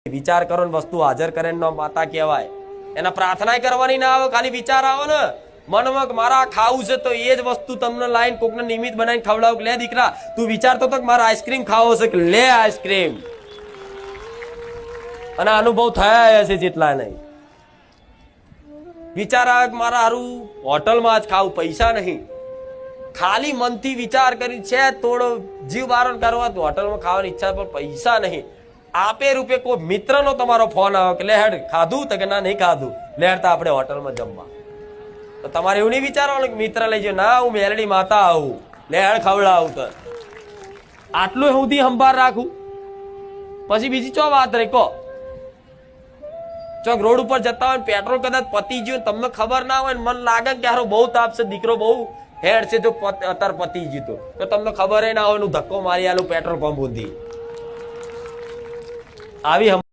विचार करो वस्तु हाजर करे माता कहवाय एना प्रार्थना करवानी ना आवे खाली विचार आवे ने मन में मारा खावू छे तो ये ज वस्तु तमने लाइन कोकने निमित्त बनाईने खवડાવ ले दीकरा तू विचारतो तो मारा आइसक्रीम खावो छे ले आइसक्रीम અને અનુભવ થયા છે જેટલા નહીં વિચાર આવે મારા હારું હોટલમાં જ ખાવું પૈસા નહીં ખાલી મનથી વિચાર કરી છે થોડો જીવ બારણ કરવા તો હોટલમાં ખાવાની ઈચ્છા પણ પૈસા નહીં આપે રૂપે કોઈ મિત્રનો તમારો ફોન આવે કે લે હેડ ખાધું તો કે ના નહીં ખાધું લે હેડ તો આપણે હોટલમાં જમવા તો તમારે એવું નહીં વિચારવાનું કે મિત્ર લઈ જાવ ના હું મેલડી માતા આવું લે હેડ ખવડાવું તો આટલું સુધી સંભાળ રાખું પછી બીજી ચો વાત રહી કહો ચોક રોડ ઉપર જતા હોય પેટ્રોલ કદાચ પતી ગયું તમને ખબર ના હોય મન લાગે કે હારો બહુ તાપ છે દીકરો બહુ હેડ છે જો અત્યારે પતી ગયું તો તમને ખબર ના હોય ધક્કો મારી આલું પેટ્રોલ પંપ સુધી આવી